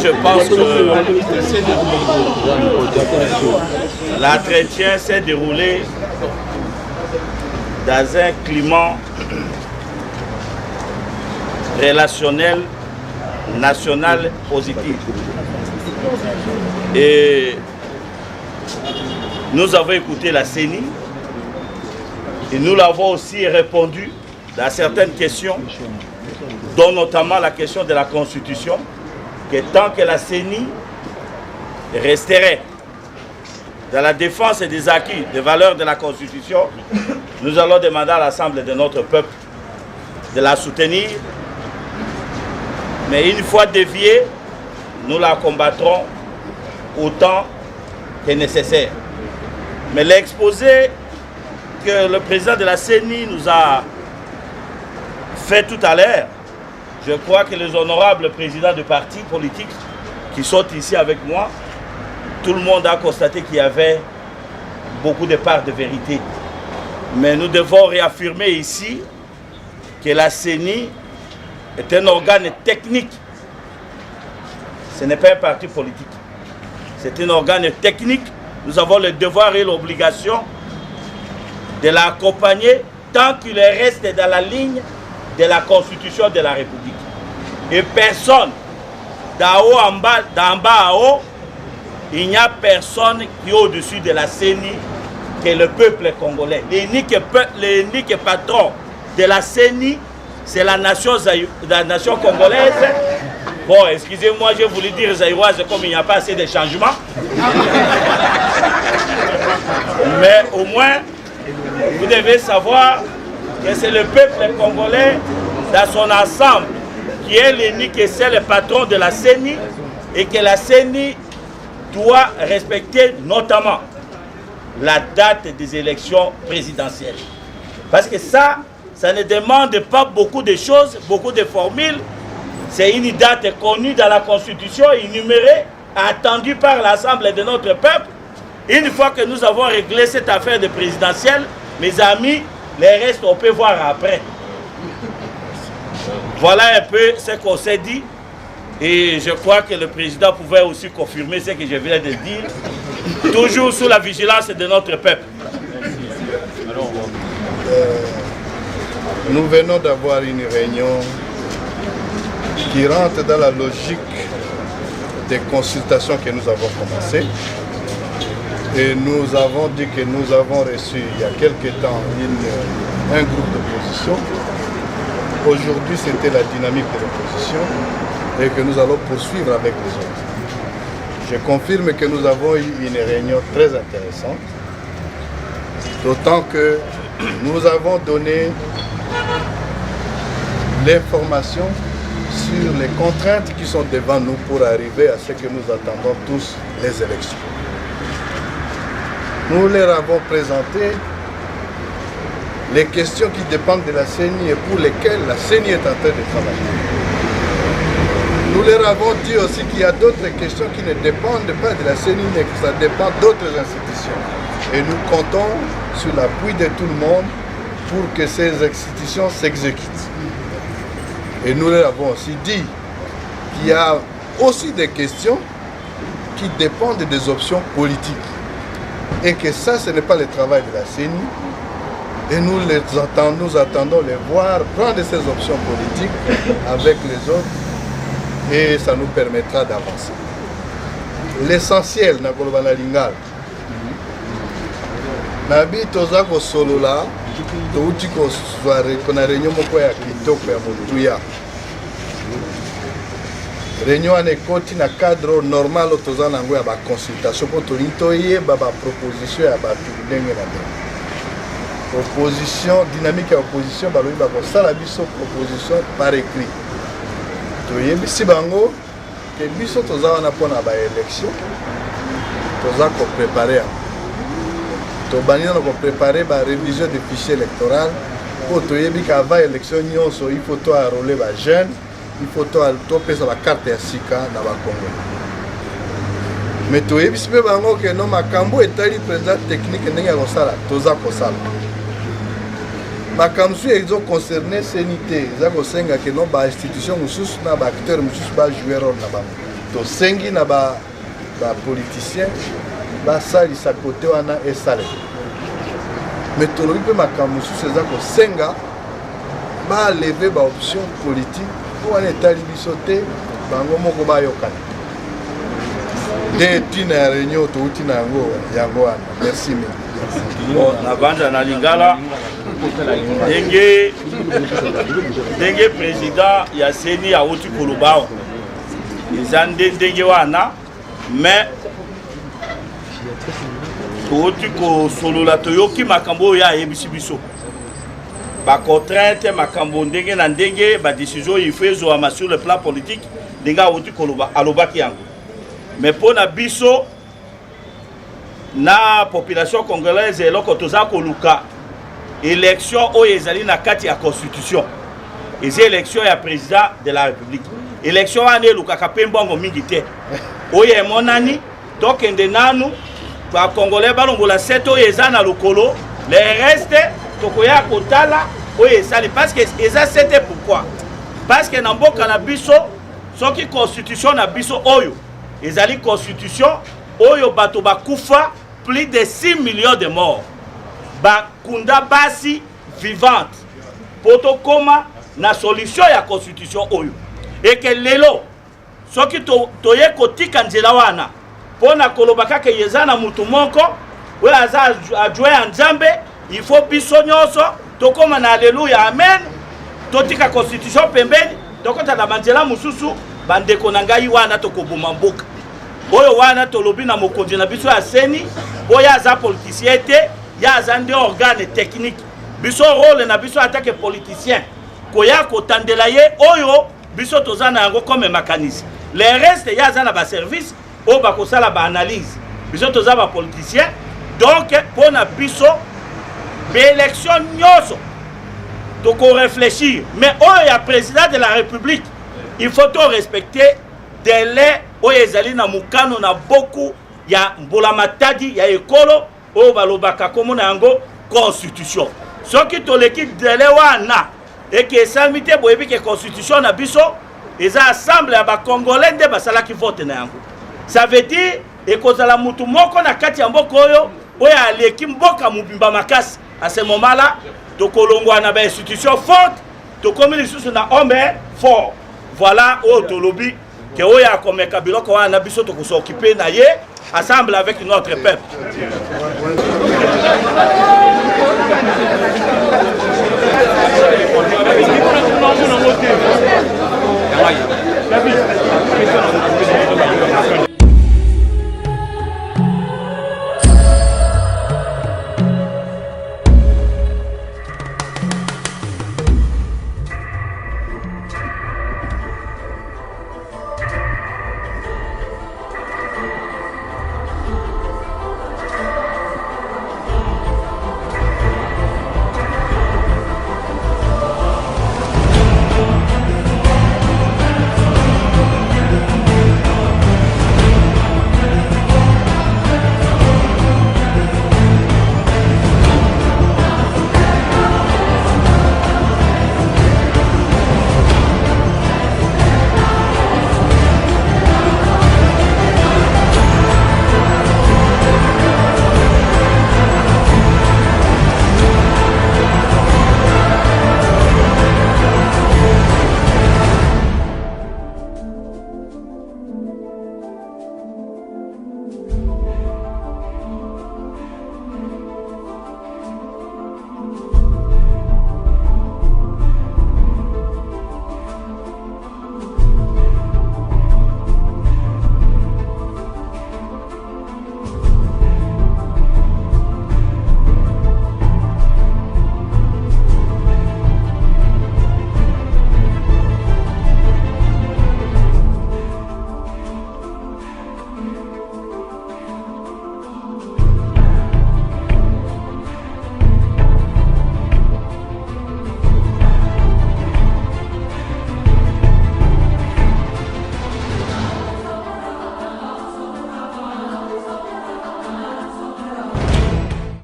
je pense que l'entretien s'est déroulé dans un climat relationnel national positif. Et nous avons écouté la CENI et nous l'avons aussi répondu dans certaines questions, dont notamment la question de la Constitution, que tant que la CENI resterait dans la défense des acquis, des valeurs de la Constitution, nous allons demander à l'Assemblée de notre peuple de la soutenir. Mais une fois déviée, nous la combattrons autant que nécessaire. Mais l'exposé que le président de la CENI nous a fait tout à l'heure, je crois que les honorables présidents de partis politiques qui sont ici avec moi, tout le monde a constaté qu'il y avait beaucoup de parts de vérité. Mais nous devons réaffirmer ici que la CENI est un organe technique. Ce n'est pas un parti politique. C'est un organe technique. Nous avons le devoir et l'obligation de l'accompagner tant qu'il reste dans la ligne de la Constitution de la République. Et personne, d'en haut en bas, d'en bas à haut, il n'y a personne qui est au-dessus de la CENI que le peuple congolais. L'unique patron de la CENI, c'est la nation congolaise. Bon, excusez-moi, je voulais dire zaïroise comme il n'y a pas assez de changements. Mais au moins, vous devez savoir que c'est le peuple congolais dans son ensemble qui est l'unique et seul patron de la CENI et que la CENI doit respecter notamment la date des élections présidentielles. Parce que ça ne demande pas beaucoup de choses, beaucoup de formules. C'est une date connue dans la Constitution, énumérée, attendue par l'Assemblée de notre peuple. Une fois que nous avons réglé cette affaire de présidentielle, mes amis, les restes, on peut voir après. Voilà un peu ce qu'on s'est dit. Et je crois que le président pouvait aussi confirmer ce que je viens de dire. Toujours sous la vigilance de notre peuple. Nous venons d'avoir une réunion qui rentre dans la logique des consultations que nous avons commencées. Et nous avons dit que nous avons reçu il y a quelque temps un groupe d'opposition. Aujourd'hui, c'était la dynamique de l'opposition et que nous allons poursuivre avec les autres. Je confirme que nous avons eu une réunion très intéressante, d'autant que nous avons donné l'information sur les contraintes qui sont devant nous pour arriver à ce que nous attendons tous, les élections. Nous leur avons présenté les questions qui dépendent de la CENI et pour lesquelles la CENI est en train de travailler. Nous leur avons dit aussi qu'il y a d'autres questions qui ne dépendent pas de la CENI, mais que ça dépend d'autres institutions. Et nous comptons sur l'appui de tout le monde pour que ces institutions s'exécutent. Et nous leur avons aussi dit qu'il y a aussi des questions qui dépendent des options politiques. Et que ça, ce n'est pas le travail de la CENI. Et nous attendons les voir prendre ces options politiques avec les autres. Et ça nous permettra d'avancer. L'essentiel, Nakoloba na Lingala. Nabi toza ko solola, touti ko soirée, qu'on a réunion moko ya kitoko ya motuya. Réunion en ekoti na cadre normal toza nango ya ba consultation pour tolintoye ba proposition ya ba ndenge na ndenge. Opposition, dynamique ya opposition balobi ba kosala biso proposition par écrit. Toyebisi bango ke biso toza wana mpona ba élection toza ko préparer tobandi na ko préparer ba révision de fichier électoral po toyebi ka avant élection nyonso il faut to enrôler ba jeune, il faut to pesa ba carte ya sika na ba Congo. Mais toyebisi pe bango ke no makambo etali président technique ndenge ya kosala toza kosala. Makambo ezo concerné CNT, za kosenga ke no ba institution mususu na ba acteur mususu ba jouer rôle na bango. tosengi na ba politicien basalisa kote wana esale mais tolobi mpe makambo mosusu eza kosenga baleve baoption politique po wana etali biso te bango moko bayokana nde ntina ya réunion touti na yango wana. Merci mingi. Na banda na lingala ndenge président ya seni auti koloba eza ndenge wana mais touti kosolola toyoki makambo oyo ayebisi biso bacontrainte makambo ndenge na ndenge badécision il faut ezwama sur le plan politique ndenge auti koloba alobaki yango mais mpona biso na population congolaise eloko toza koluka élection oyo ezali na kati ya constitution eza élection ya président de la république élection wana elukaka mpe mbongo mingi te oyo emonani tokende nanu bakongolais balongola sete oyo eza na lokolo le reste tokoya kotala oyo esali parce que eza sete pourquoi parce que na mboka na biso soki constitution na biso oyo ezali constitution oyo bato bakufa plus de 6 millions de morts bakunda basi vivante po tokoma na solution ya constitution oyo eke lelo soki toye kotika nzela wana mpona koloba kaka eza na mutu moko oyo aza adjoint ya nzambe il faut biso nyonso tokoma na alleluya amen totika constitution pembeni tokota na banzela mosusu bandeko na ngai wana tokoboma mboka oyo wana tolobi na mokonzi na biso ya seni oyo aza politicien te ya aza nde organe technique biso rôle na biso atake politicien koya kotandela ye oyo biso toza na yango comme makanisi le reste ya aza na baservice oyo bakosala baanalyse biso toza bapoliticien donc mpona biso baélection nyonso tokorefléchir mais oyo ya président de la république il faut to respecter délai oyo ezali na mukano na boku ya mbola matadi ya ekolo oyo balobaka komona yango constitution soki toleki délai wana eke esalemi te boyebi ke constitution na biso eza assemble ya bacongolais nde basalaki vote na yango ça veut dire ekozala mutu moko na kati ya mboka oyo oyo aleki mboka mobimba makasi à ce moment là tokolongwa na bainstitution forte tokomi lisusu na homme fort voilà oyo tolobi que oyo akomeka biloko wana biso tokosokipe na ye ensemble avec notre peuple.